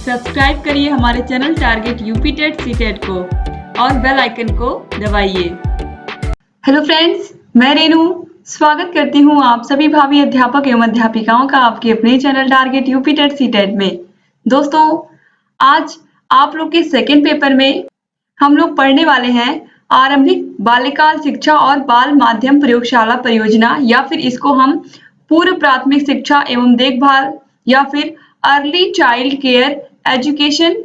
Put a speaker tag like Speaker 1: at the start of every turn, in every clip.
Speaker 1: Subscribe करिए हमारे channel target UP TET CTET को और बेल आइकन को दबाइए। हेलो फ्रेंड्स, मैं रेनू स्वागत करती हूँ आप सभी भावी अध्यापक एवं अध्यापिकाओं का आपके अपने channel target UP TET CTET में। दोस्तों, आज आप लोग के सेकेंड पेपर में हम लोग पढ़ने वाले हैं आरंभिक बाल्यकाल शिक्षा और बाल माध्यम प्रयोगशाला परियोजना, या फिर इसको हम पूर्व प्राथमिक शिक्षा एवं देखभाल या फिर अर्ली चाइल्ड केयर एजुकेशन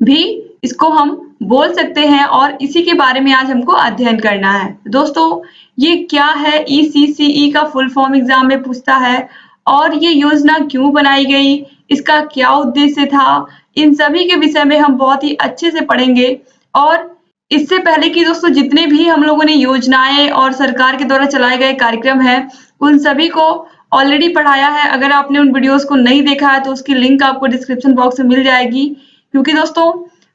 Speaker 1: भी इसको हम बोल सकते हैं, और इसी के बारे में आज हमको अध्ययन करना है। दोस्तों, ये क्या है? ECCE का फुल फॉर्म एग्जाम में पूछता है, और ये योजना क्यों बनाई गई, इसका क्या उद्देश्य था, इन सभी के विषय में हम बहुत ही अच्छे से पढ़ेंगे। और इससे पहले कि दोस्तों जितने भी हम लोगों ने योजनाएं और सरकार के द्वारा चलाए गए कार्यक्रम हैं, उन सभी को ऑलरेडी पढ़ाया है। अगर आपने उन वीडियोस को नहीं देखा है तो उसकी लिंक आपको डिस्क्रिप्शन बॉक्स में मिल जाएगी, क्योंकि दोस्तों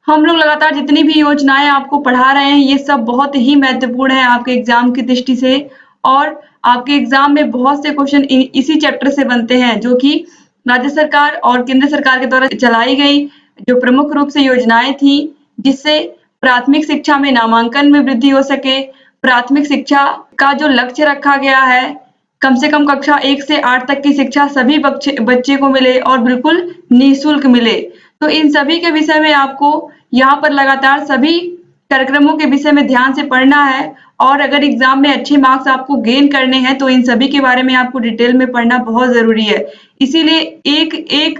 Speaker 1: हम लोग लगातार जितनी भी योजनाएं आपको पढ़ा रहे हैं ये सब बहुत ही महत्वपूर्ण है आपके एग्जाम की दृष्टि से, और आपके एग्जाम में बहुत से क्वेश्चन इसी चैप्टर से बनते हैं, जो कि राज्य सरकार और केंद्र सरकार के द्वारा चलाई गई जो प्रमुख रूप से योजनाएं थी, जिससे प्राथमिक शिक्षा में नामांकन में वृद्धि हो सके। प्राथमिक शिक्षा का जो लक्ष्य रखा गया है, कम से कम कक्षा 1 से 8 तक की शिक्षा सभी बच्चे को मिले और बिल्कुल निःशुल्क मिले। तो इन सभी के विषय में आपको यहाँ पर लगातार सभी कार्यक्रमों के विषय में ध्यान से पढ़ना है, और अगर एग्जाम में अच्छे मार्क्स आपको गेन करने हैं तो इन सभी के बारे में आपको डिटेल में पढ़ना बहुत जरूरी है। इसीलिए एक एक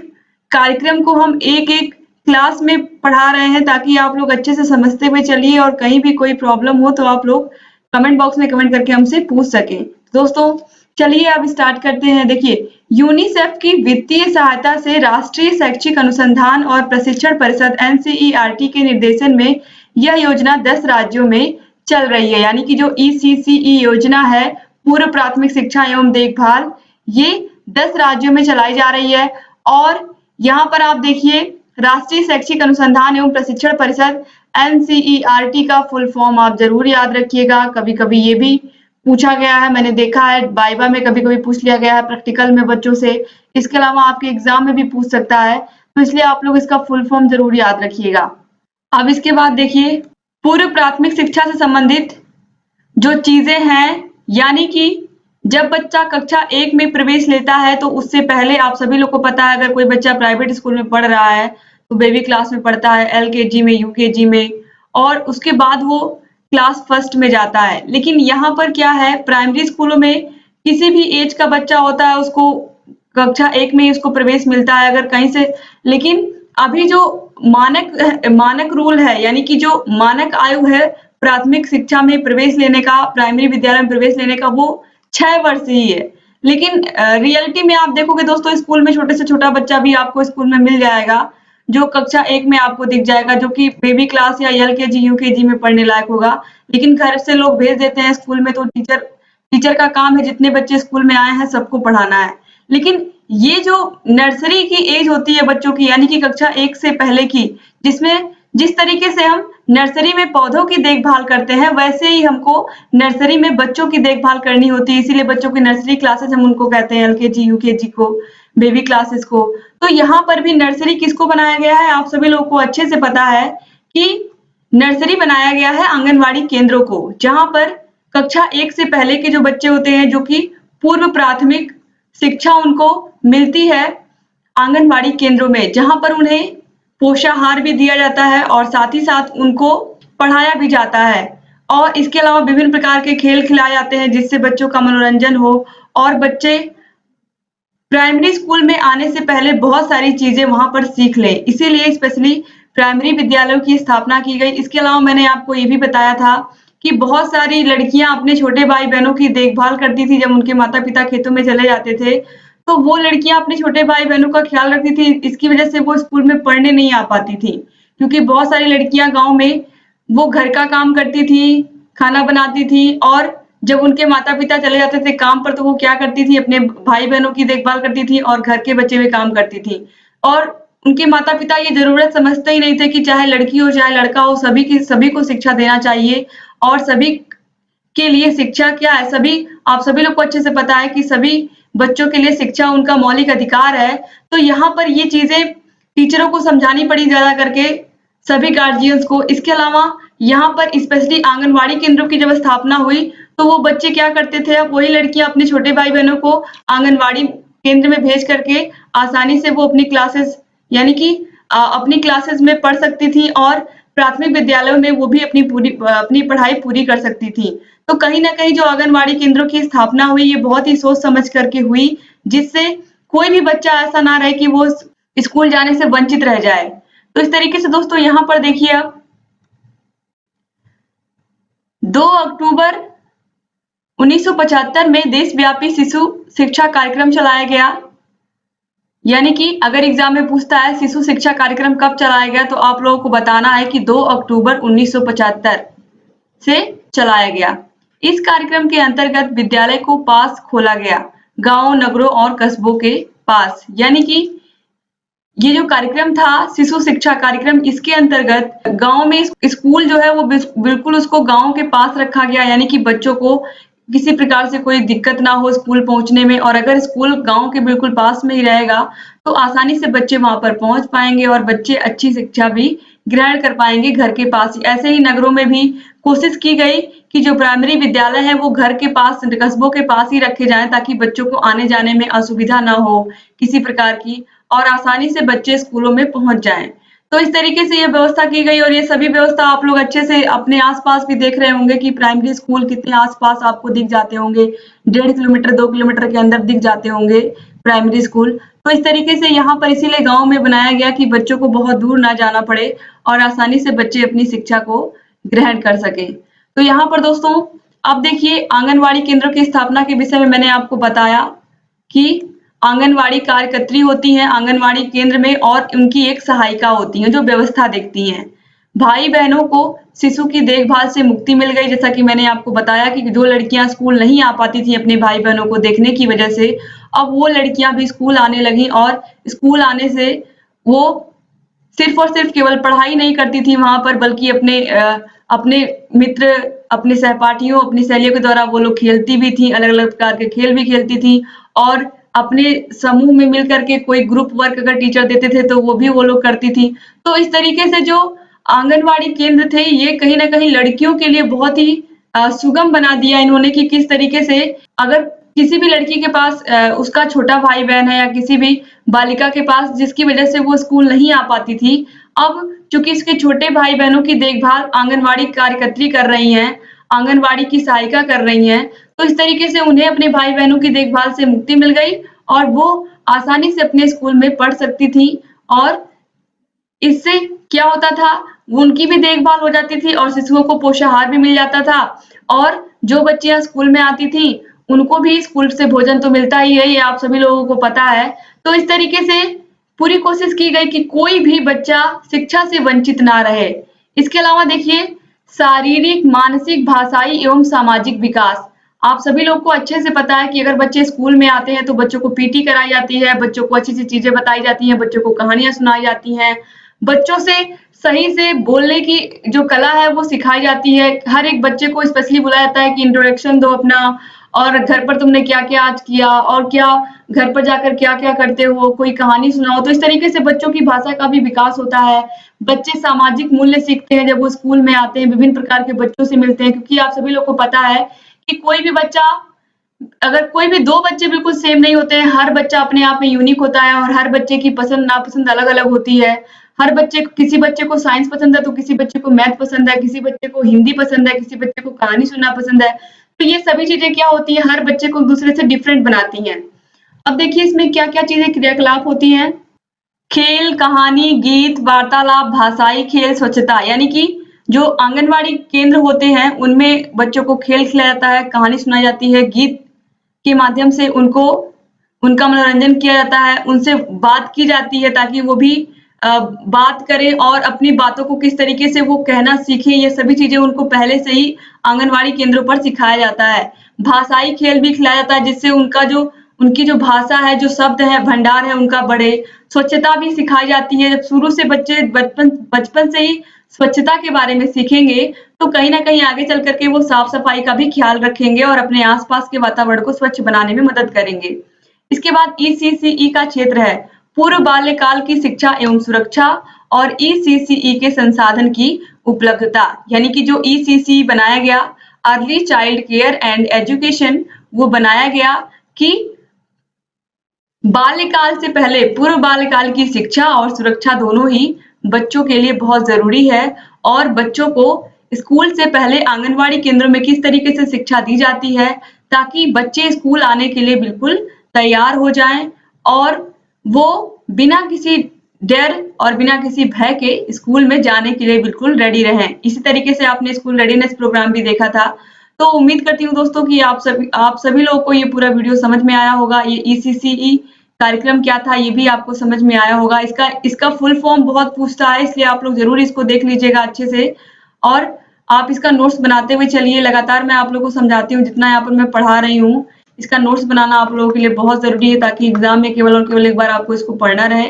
Speaker 1: कार्यक्रम को हम एक एक क्लास में पढ़ा रहे हैं, ताकि आप लोग अच्छे से समझते हुए चलिए, और कहीं भी कोई प्रॉब्लम हो तो आप लोग कमेंट बॉक्स में कमेंट करके हमसे पूछ सकें। दोस्तों चलिए अब स्टार्ट करते हैं। देखिए, यूनिसेफ की वित्तीय सहायता से राष्ट्रीय शैक्षिक अनुसंधान और प्रशिक्षण परिषद NCERT के निर्देशन में यह योजना 10 राज्यों में चल रही है। यानी कि जो ECCE योजना है, पूर्व प्राथमिक शिक्षा एवं देखभाल, ये 10 राज्यों में चलाई जा रही है। और यहाँ पर आप देखिए, राष्ट्रीय शैक्षिक अनुसंधान एवं प्रशिक्षण परिषद NCERT का फुल फॉर्म आप जरूर याद रखिएगा। कभी कभी ये भी पूछा गया है, मैंने देखा है वाइवा में कभी कभी पूछ लिया गया है प्रैक्टिकल में बच्चों से। इसके अलावा आपके एग्जाम में भी पूछ सकता है, तो इसलिए आप लोग इसका फुल फॉर्म जरूर याद रखिएगा। अब इसके बाद देखिए, पूर्व प्राथमिक शिक्षा से संबंधित जो चीजें हैं, यानी कि जब बच्चा कक्षा 1 में प्रवेश लेता है तो उससे पहले आप सभी लोग को पता है, अगर कोई बच्चा प्राइवेट स्कूल में पढ़ रहा है तो बेबी क्लास में पढ़ता है, LKG में, UKG में, और उसके बाद वो क्लास फर्स्ट में जाता है। लेकिन यहाँ पर क्या है, प्राइमरी स्कूलों में किसी भी एज का बच्चा होता है उसको कक्षा 1 में उसको प्रवेश मिलता है अगर कहीं से। लेकिन अभी जो मानक रूल है, यानी कि जो मानक आयु है प्राथमिक शिक्षा में प्रवेश लेने का, प्राइमरी विद्यालय में प्रवेश लेने का, वो 6 वर्ष ही है। लेकिन रियलिटी में आप देखोगे दोस्तों, स्कूल में छोटे से छोटा बच्चा भी आपको स्कूल में मिल जाएगा जो कक्षा 1 में आपको दिख जाएगा, जो कि बेबी क्लास या LKG UKG में पढ़ने लायक होगा। लेकिन घर से लोग भेज देते हैं स्कूल में, तो टीचर का काम है जितने बच्चे स्कूल में आए हैं सबको पढ़ाना है। लेकिन ये जो नर्सरी की एज होती है बच्चों की, यानी कि कक्षा 1 से पहले की, जिसमें जिस तरीके से हम नर्सरी में पौधों की देखभाल करते हैं, वैसे ही हमको नर्सरी में बच्चों की देखभाल करनी होती है। इसीलिए बच्चों की नर्सरी क्लासेस हम उनको कहते हैं, LKG UKG को, बेबी क्लासेस को। तो यहाँ पर भी नर्सरी किसको बनाया गया है, आप सभी लोगों को अच्छे से पता है कि नर्सरी बनाया गया है आंगनवाड़ी केंद्रों को, जहां पर कक्षा 1 से पहले के जो बच्चे होते हैं, जो कि पूर्व प्राथमिक शिक्षा उनको मिलती है आंगनवाड़ी केंद्रों में, जहां पर उन्हें पोषाहार भी दिया जाता है और साथ ही साथ उनको पढ़ाया भी जाता है। और इसके अलावा विभिन्न प्रकार के खेल खिलाए जाते हैं जिससे बच्चों का मनोरंजन हो, और बच्चे प्राइमरी स्कूल में आने से पहले बहुत सारी चीजें वहां पर सीख लें। इसीलिए स्पेशली प्राइमरी विद्यालयों की स्थापना की गई। इसके अलावा मैंने आपको ये भी बताया था कि बहुत सारी लड़कियां अपने छोटे भाई बहनों की देखभाल करती थी। जब उनके माता पिता खेतों में चले जाते थे तो वो लड़कियां अपने छोटे भाई बहनों का ख्याल रखती थी। इसकी वजह से वो स्कूल में पढ़ने नहीं आ पाती थी, क्योंकि बहुत सारी लड़कियां गाँव में वो घर का काम करती थी, खाना बनाती थी, और जब उनके माता पिता चले जाते थे काम पर तो वो क्या करती थी, अपने भाई बहनों की देखभाल करती थी और घर के बचे हुए काम करती थी। और उनके माता पिता ये जरूरत समझते ही नहीं थे कि चाहे लड़की हो चाहे लड़का हो, सभी को शिक्षा देना चाहिए, और सभी के लिए शिक्षा क्या है, आप सभी लोग को अच्छे से पता है कि सभी बच्चों के लिए शिक्षा उनका मौलिक अधिकार है। तो यहाँ पर ये चीजें टीचरों को समझानी पड़ी ज्यादा करके सभी गार्जियंस को। इसके अलावा यहाँ पर स्पेशली आंगनवाड़ी केंद्रों की जब स्थापना हुई तो वो बच्चे क्या करते थे, अब वही लड़कियां अपने छोटे भाई बहनों को आंगनवाड़ी केंद्र में भेज करके आसानी से वो अपनी क्लासेस यानी कि अपनी क्लासेस में पढ़ सकती थी और प्राथमिक विद्यालयों में वो भी अपनी पढ़ाई पूरी कर सकती थी। तो कहीं न कहीं जो आंगनवाड़ी केंद्रों की स्थापना हुई ये बहुत ही सोच समझ करके हुई, जिससे कोई भी बच्चा ऐसा ना रहे कि वो स्कूल जाने से वंचित रह जाए। तो इस तरीके से दोस्तों यहाँ पर देखिए आप 2 अक्टूबर 1975 में देशव्यापी शिशु शिक्षा कार्यक्रम चलाया गया। यानी कि अगर एग्जाम में पूछता है शिशु शिक्षा कार्यक्रम कब चलाया गया तो आप लोगों को बताना है कि 2 अक्टूबर 1975 से चलाया गया। इस कार्यक्रम के अंतर्गत विद्यालय को पास खोला गया गांवों, नगरों और कस्बों के पास। यानी कि ये जो कार्यक्रम था शिशु शिक्षा कार्यक्रम, इसके अंतर्गत गांव में स्कूल जो है वो बिल्कुल उसको गांव के पास रखा गया। यानी कि बच्चों को किसी प्रकार से कोई दिक्कत ना हो स्कूल पहुंचने में, और अगर स्कूल गांव के बिल्कुल पास में ही रहेगा तो आसानी से बच्चे वहां पर पहुंच पाएंगे और बच्चे अच्छी शिक्षा भी ग्रहण कर पाएंगे घर के पास ही। ऐसे ही नगरों में भी कोशिश की गई कि जो प्राइमरी विद्यालय है वो घर के पास, कस्बों के पास ही रखे जाएं ताकि बच्चों को आने जाने में असुविधा ना हो किसी प्रकार की, और आसानी से बच्चे स्कूलों में पहुंच जाएं। तो इस तरीके से ये व्यवस्था की गई और ये सभी व्यवस्था आप लोग अच्छे से अपने आसपास भी देख रहे होंगे कि प्राइमरी स्कूल कितने आसपास आपको दिख जाते होंगे, 1.5 किलोमीटर 2 किलोमीटर के अंदर दिख जाते होंगे प्राइमरी स्कूल। तो इस तरीके से यहाँ पर इसीलिए गांव में बनाया गया कि बच्चों को बहुत दूर ना जाना पड़े और आसानी से बच्चे अपनी शिक्षा को ग्रहण कर सके। तो यहाँ पर दोस्तों अब देखिए आंगनवाड़ी केंद्रों की स्थापना के विषय में मैंने आपको बताया कि आंगनवाड़ी कार्यकर्त्री होती हैं आंगनवाड़ी केंद्र में और उनकी एक सहायिका होती है जो व्यवस्था देखती हैं। भाई बहनों को शिशु की देखभाल से मुक्ति मिल गई। जैसा कि मैंने आपको बताया कि जो लड़कियां स्कूल नहीं आ पाती थी अपने भाई बहनों को देखने की वजह से, अब वो लड़कियां भी स्कूल आने लगी और स्कूल आने से वो सिर्फ और सिर्फ केवल पढ़ाई नहीं करती थी वहां पर, बल्कि अपने मित्र, अपने सहपाठियों, अपनी सहेलियों के द्वारा वो लोग खेलती भी थी, अलग अलग प्रकार के खेल भी खेलती थी और अपने समूह में मिलकर के कोई ग्रुप वर्क अगर टीचर देते थे तो वो भी वो लोग करती थी। तो इस तरीके से जो आंगनवाड़ी केंद्र थे ये कहीं ना कहीं लड़कियों के लिए बहुत ही सुगम बना दिया इन्होंने कि किस तरीके से अगर किसी भी लड़की के पास उसका छोटा भाई बहन है या किसी भी बालिका के पास जिसकी वजह से वो स्कूल नहीं आ पाती थी, अब चूंकि इसके छोटे भाई बहनों की देखभाल आंगनवाड़ी कार्यकर्त्री कर रही हैं, आंगनवाड़ी की सहायिका कर रही हैं, तो इस तरीके से उन्हें अपने भाई बहनों की देखभाल से मुक्ति मिल गई और वो आसानी से अपने स्कूल में पढ़ सकती थी। और इससे क्या होता था, उनकी भी देखभाल हो जाती थी और शिशुओं को पोषाहार भी मिल जाता था और जो बच्चियां स्कूल में आती थी उनको भी स्कूल से भोजन तो मिलता ही है, ये आप सभी लोगों को पता है। तो इस तरीके से पूरी कोशिश की गई कि कोई भी बच्चा शिक्षा से वंचित ना रहे। इसके अलावा देखिए शारीरिक, मानसिक, भाषाई एवं सामाजिक विकास, आप सभी लोग को अच्छे से पता है कि अगर बच्चे स्कूल में आते हैं तो बच्चों को पीटी कराई जाती है, बच्चों को अच्छी-अच्छी चीजें बताई जाती हैं, बच्चों को कहानियां सुनाई जाती हैं, बच्चों से सही से बोलने की जो कला है वो सिखाई जाती है। हर एक बच्चे को स्पेशली बुलाया जाता है कि इंट्रोडक्शन दो अपना, और घर पर तुमने क्या-क्या आज किया और क्या घर पर जाकर क्या-क्या करते हो, कोई कहानी सुनाओ। तो इस तरीके से बच्चों की भाषा का भी विकास होता है। बच्चे सामाजिक मूल्य सीखते हैं जब वो स्कूल में आते हैं, विभिन्न प्रकार के बच्चों से मिलते हैं, क्योंकि आप सभी लोग को पता है कि कोई भी बच्चा, अगर कोई भी 2 बच्चे बिल्कुल सेम नहीं होते हैं, हर बच्चा अपने आप में यूनिक होता है और हर बच्चे की पसंद नापसंद अलग-अलग होती है। हर बच्चे को, किसी बच्चे को साइंस पसंद है तो किसी बच्चे को मैथ पसंद है, किसी बच्चे को हिंदी पसंद है, किसी बच्चे को कहानी सुनना पसंद है। तो ये सभी चीजें क्या होती हैं, हर बच्चे को एक दूसरे से डिफरेंट बनाती हैं। अब देखिए इसमें क्या-क्या चीजें क्रियाकलाप होती हैं। खेल, कहानी, गीत, वार्तालाप, भाषाई खेल, स्वच्छता, यानी कि जो आंगनवाड़ी केंद्र होते हैं उनमें बच्चों को खेल खिलाया जाता है, कहानी सुनाई जाती है, गीत के माध्यम से उनका मनोरंजन किया जाता है, उनसे बात की जाती है ताकि वो भी बात करें और अपनी बातों को किस तरीके से वो कहना सीखें, ये सभी चीजें उनको पहले से ही आंगनवाड़ी केंद्रों पर सिखाया जाता है। भाषाई खेल भी खिलाया जाता है जिससे उनकी जो भाषा है, जो शब्द है, भंडार है उनका बढ़े। स्वच्छता भी सिखाई जाती है। जब शुरू से बच्चे बचपन से ही स्वच्छता के बारे में सीखेंगे तो कहीं न कहीं आगे चल कर के वो साफ-सफाई का भी ख्याल रखेंगे और अपने आस-पास के वातावरण को स्वच्छ बनाने में मदद करेंगे। इसके बाद ईसीसीई का क्षेत्र है, पूर्व बाल्यकाल की शिक्षा एवं सुरक्षा और ईसीसीई के संसाधन की उपलब्धता, यानी कि जो ईसीसी बनाया गया, early child care and education, वो बनाया गया कि बाल्यकाल से पहले पूर्व बाल्यकाल की शिक्षा और सुरक्षा दोनों ही बच्चों के लिए बहुत जरूरी है। और बच्चों को स्कूल से पहले आंगनवाड़ी केंद्रों में किस तरीके से शिक्षा दी जाती है ताकि बच्चे स्कूल आने के लिए बिल्कुल तैयार हो जाएं और वो बिना किसी डर और बिना किसी भय के स्कूल में जाने के लिए बिल्कुल रेडी रहें। इसी तरीके से आपने स्कूल रेडीनेस प्रोग्राम भी देखा था। तो उम्मीद करती हूँ दोस्तों कि आप सभी लोगों को ये पूरा वीडियो समझ में आया होगा। ये ईसीसीई कार्यक्रम क्या था ये भी आपको समझ में आया होगा। इसका फुल फॉर्म बहुत पूछता है, इसलिए आप लोग जरूर इसको देख लीजिएगा अच्छे से और आप इसका नोट्स बनाते हुए चलिए। लगातार मैं आप लोगों को समझाती हूँ, जितना यहाँ पर मैं पढ़ा रही हूँ इसका नोट्स बनाना आप लोगों के लिए बहुत जरूरी है ताकि एग्जाम में केवल और केवल एक बार आपको इसको पढ़ना रहे।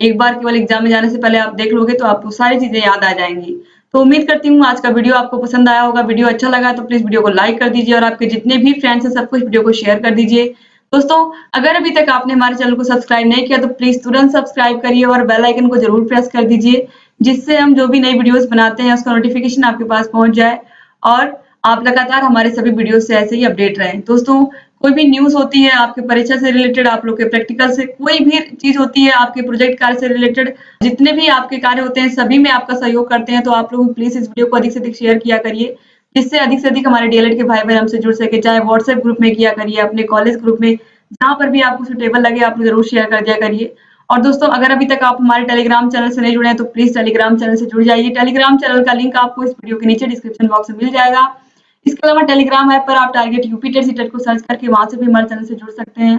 Speaker 1: एक बार केवल एग्जाम में जाने से पहले आप देख लोगे तो आपको सारी चीजें याद आ जाएंगी। तो उम्मीद करती हूँ आज का वीडियो आपको पसंद आया होगा। वीडियो अच्छा लगा तो प्लीज वीडियो को लाइक कर दीजिए और आपके जितने भी फ्रेंड्स हैं सबको इस वीडियो को शेयर कर दीजिए। दोस्तों, अगर अभी तक आपने हमारे चैनल को सब्सक्राइब नहीं किया तो प्लीज तुरंत सब्सक्राइब करिए और बेल आइकन को जरूर प्रेस कर दीजिए, जिससे हम जो भी नई वीडियोस बनाते हैं उसका नोटिफिकेशन आपके पास पहुंच जाए और आप लगातार हमारे सभी वीडियो से ऐसे ही अपडेट रहें। दोस्तों, कोई भी न्यूज होती है आपके परीक्षा से रिलेटेड, आप लोग के प्रैक्टिकल से, कोई भी चीज होती है आपके प्रोजेक्ट कार्य से रिलेटेड, जितने भी आपके कार्य होते हैं सभी में आपका सहयोग करते हैं। तो आप लोग प्लीज इस वीडियो को अधिक से अधिक शेयर किया करिए, जिससे अधिक से अधिक हमारे डीएलएड के भाई बहन हमसे जुड़ सके। चाहे व्हाट्सएप ग्रुप में किया करिए, अपने कॉलेज ग्रुप में, जहां पर भी आपको सुटेबल लगे आप लोग जरूर शेयर कर दिया करिए। और दोस्तों, अगर अभी तक आप हमारे टेलीग्राम चैनल से नहीं जुड़े हैं तो प्लीज टेलीग्राम चैनल से जुड़ जाइए। टेलीग्राम चैनल का लिंक आपको इस वीडियो के नीचे डिस्क्रिप्शन बॉक्स में मिल जाएगा। इसके अलावा टेलीग्राम ऐप पर आप टारगेट यूपी टेट सीटेट को सर्च करके वहां से भी हमारे चैनल से जुड़ सकते हैं।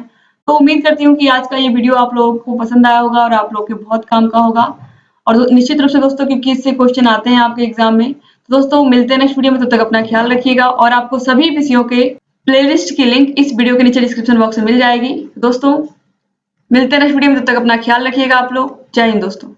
Speaker 1: तो उम्मीद करती हूँ कि आज का ये वीडियो आप लोगों को पसंद आया होगा और आप लोग के बहुत काम का होगा। और निश्चित रूप से दोस्तों, क्योंकि इससे क्वेश्चन आते हैं आपके एग्जाम में। तो दोस्तों, मिलते हैं नेक्स्ट वीडियो में, तब तक अपना ख्याल रखिएगा और आपको सभी विषयों के प्लेलिस्ट की लिंक इस वीडियो के नीचे डिस्क्रिप्शन बॉक्स में मिल जाएगी। दोस्तों, मिलते हैं नेक्स्ट वीडियो में, तब तक अपना ख्याल रखिएगा आप लोग। जय हिंद दोस्तों।